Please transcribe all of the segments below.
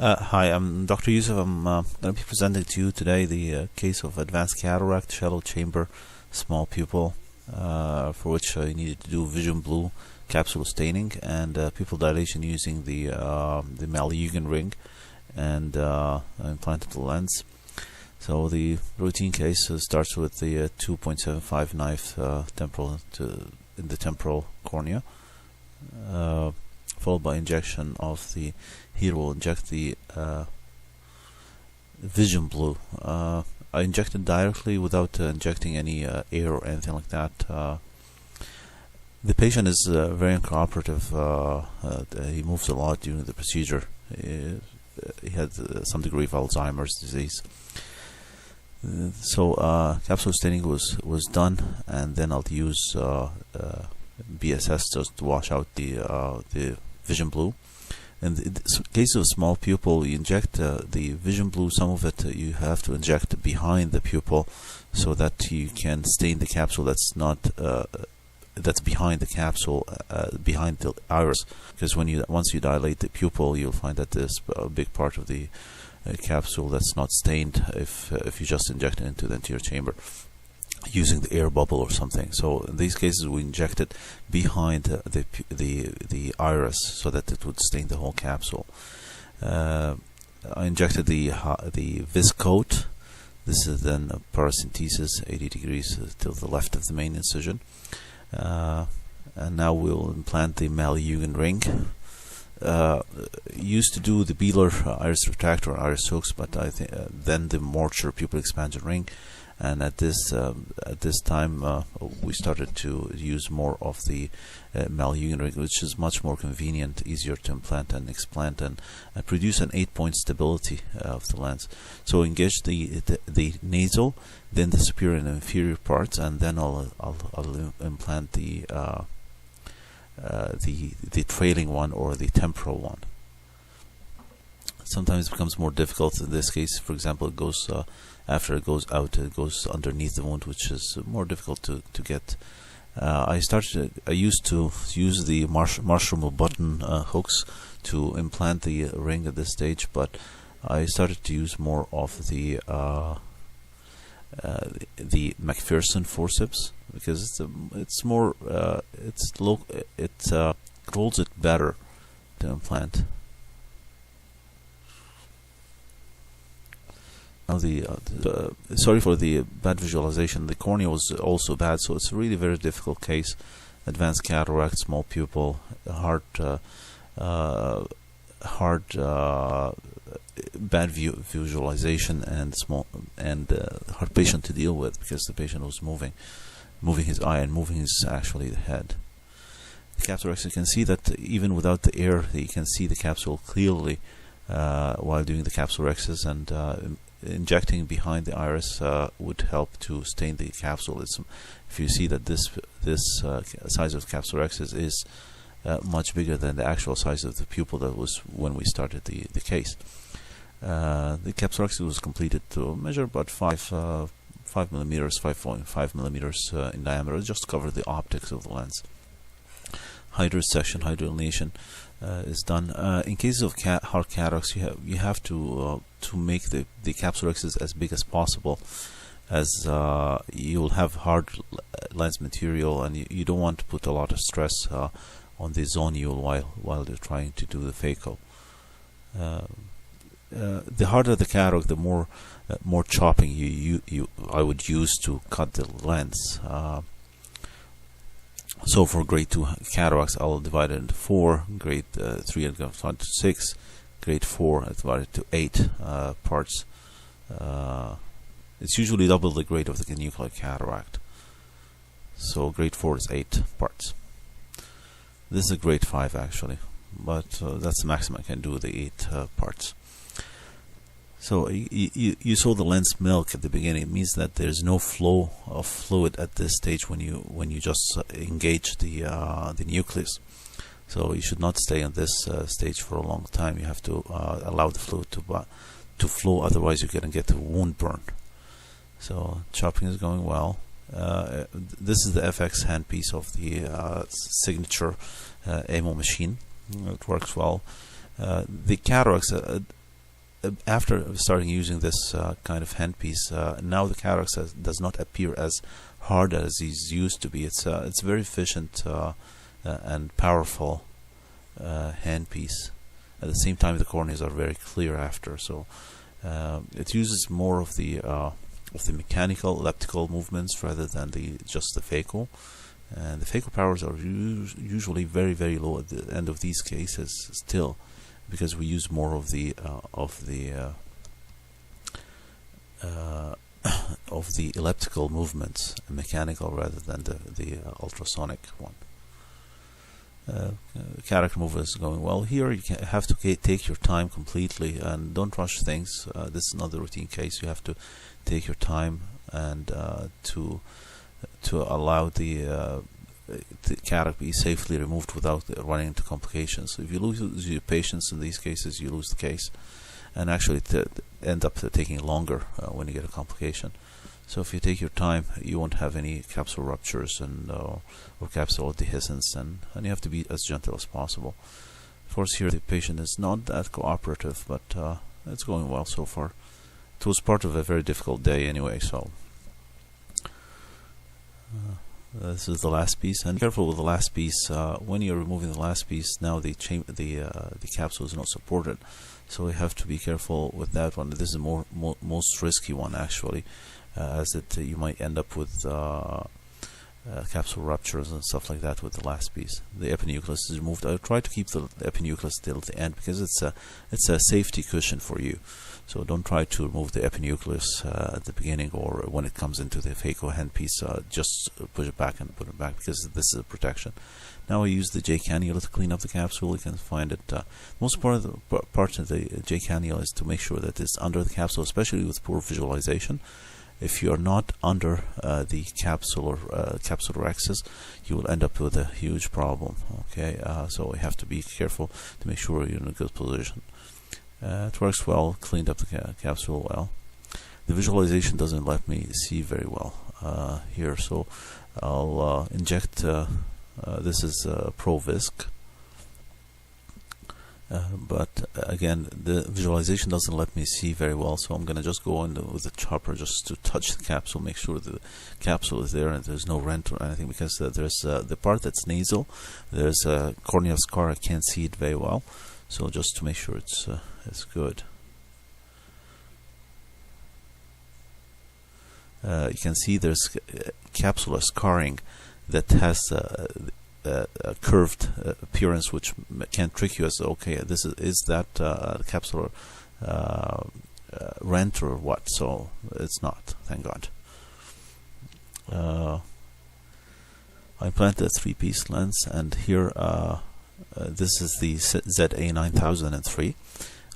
Hi, I'm Dr. Yusuf. I'm going to be presenting to you today the case of advanced cataract, shallow chamber, small pupil, for which you needed to do vision blue capsule staining and pupil dilation using the Malyugin ring and implantable lens. So the routine case starts with the 2.75 knife in the temporal cornea, followed by injection of the. Here we'll inject the vision blue. I injected directly without injecting any air or anything like that. The patient is very uncooperative. He moves a lot during the procedure. He had some degree of Alzheimer's disease. So capsule staining was done, and then I'll use BSS just to wash out the vision blue. In the case of small pupil, you inject the vision blue. Some of it you have to inject behind the pupil, so that you can stain the capsule that's not that's behind the capsule, behind the iris. Because once you dilate the pupil, you'll find that there's a big part of the capsule that's not stained if you just inject it into the anterior chamber using the air bubble or something. So in these cases we inject it behind the iris so that it would stain the whole capsule. I injected the vis coat. This is then a paracentesis 80 degrees to the left of the main incision, and now we'll implant the Malyugin ring. Used to do the Beeler iris retractor iris hooks, but I think then the Morcher pupil expansion ring. And at this time, we started to use more of the Malyugin ring, which is much more convenient, easier to implant and explant, and produce an 8-point stability of the lens. So engage the nasal, then the superior and inferior parts, and then I'll implant the trailing one or the temporal one. Sometimes it becomes more difficult. In this case, for example, it goes after it goes out, it goes underneath the wound, which is more difficult to get. I used to use the Marshall button hooks to implant the ring at this stage, but I started to use more of the McPherson forceps, because it's more it holds it better to implant. Now sorry for the bad visualization. The cornea was also bad, so it's a really very difficult case. Advanced cataract, small pupil, hard bad visualization, and hard patient to deal with, because the patient was moving his eye and moving his the head. The cataract, you can see that even without the air, you can see the capsule clearly while doing the capsulorhexis, and injecting behind the iris would help to stain the capsule. If you see that this size of capsulorhexis is much bigger than the actual size of the pupil that was when we started the case. The capsulorhexis was completed to measure about 5 millimeters, 5.5 millimeters in diameter, just to cover the optics of the lens. Hydrosection, hydrodelineation is done. In cases of hard cataracts, you have to make the capsulorhexis as big as possible, as you will have hard lens material, and you don't want to put a lot of stress on the zonule while you're trying to do the phaco. The harder the cataract, the more chopping I would use to cut the lens. So for grade 2 cataracts, I'll divide it into 4. Grade 3 I'll divide to 6. Grade 4 I divide it to 8 parts. It's usually double the grade of the nuclear cataract. So grade 4 is 8 parts. This is a grade 5 actually, but that's the maximum I can do, the 8 parts. So you saw the lens milk at the beginning. It means that there's no flow of fluid at this stage when you just engage the nucleus. So you should not stay on this stage for a long time. You have to allow the fluid to flow, otherwise you're going to get a wound burn. So chopping is going well. This is the FX handpiece of the signature AMO machine. It works well. The cataracts, after starting using this kind of handpiece, now the cataract does not appear as hard as these used to be. It's very efficient and powerful handpiece. At the same time, the corneas are very clear after. So it uses more of the mechanical elliptical movements rather than just the phaco. And the phaco powers are usually very, very low at the end of these cases still, because we use more of the elliptical movements, mechanical rather than the ultrasonic one. Cataract removal is going well. Here you have to take your time completely and don't rush things. This is not the routine case. You have to take your time and to allow the cataract be safely removed without running into complications. So if you lose your patients in these cases, you lose the case, and actually end up taking longer when you get a complication. So if you take your time, you won't have any capsule ruptures or capsular dehiscence, and you have to be as gentle as possible. Of course, here the patient is not that cooperative, but it's going well so far. It was part of a very difficult day anyway, so this is the last piece. And be careful with the last piece. When you're removing the last piece, now the capsule is not supported, so you have to be careful with that one. This is the most risky one actually, as you might end up with capsule ruptures and stuff like that with the last piece. The epinucleus is removed. I try to keep the epinucleus till the end because it's a safety cushion for you. So don't try to remove the epinucleus at the beginning or when it comes into the phaco handpiece. Just push it back and put it back because this is a protection. Now I use the J cannula to clean up the capsule. You can find it. Most part of the J cannula is to make sure that it's under the capsule, especially with poor visualization. If you are not under the capsular axis, you will end up with a huge problem. Okay, so you have to be careful to make sure you're in a good position. It works well, cleaned up the capsule well. The visualization doesn't let me see very well here, so I'll inject. This is ProVisc. But again, the visualization doesn't let me see very well, so I'm gonna just go in with the chopper just to touch the capsule, make sure the capsule is there and there's no rent or anything, because there's the part that's nasal, there's a corneal scar. I can't see it very well, so just to make sure it's good. You can see there's capsular scarring that has a curved appearance, which can trick you as okay, this is that capsular rent or what. So it's not, thank God. I implanted a 3-piece lens, and here this is the ZA9003.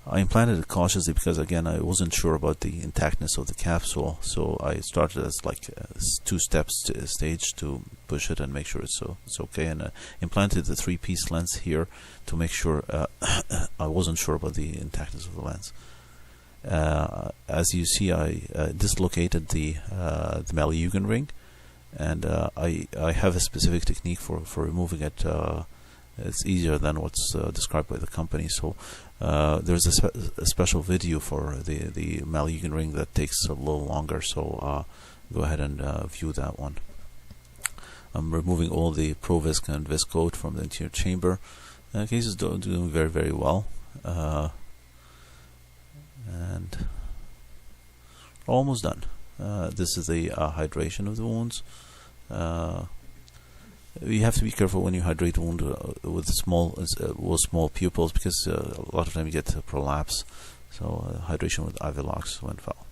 I implanted it cautiously because again I wasn't sure about the intactness of the capsule, so I started as like a 2-step stage to push it and make sure it's okay, and implanted the 3-piece lens here to make sure. I wasn't sure about the intactness of the lens. As you see, I dislocated the Malyugin ring, and I have a specific technique for removing it. It's easier than what's described by the company. So there's a special video for the Malyugin ring that takes a little longer. So go ahead and view that one. I'm removing all the ProVisc and Viscoat from the anterior chamber. The case is doing very, very well, and almost done. This is the hydration of the wounds. You have to be careful when you hydrate a wound with small pupils, because a lot of time you get prolapse. So hydration with IV locks went well.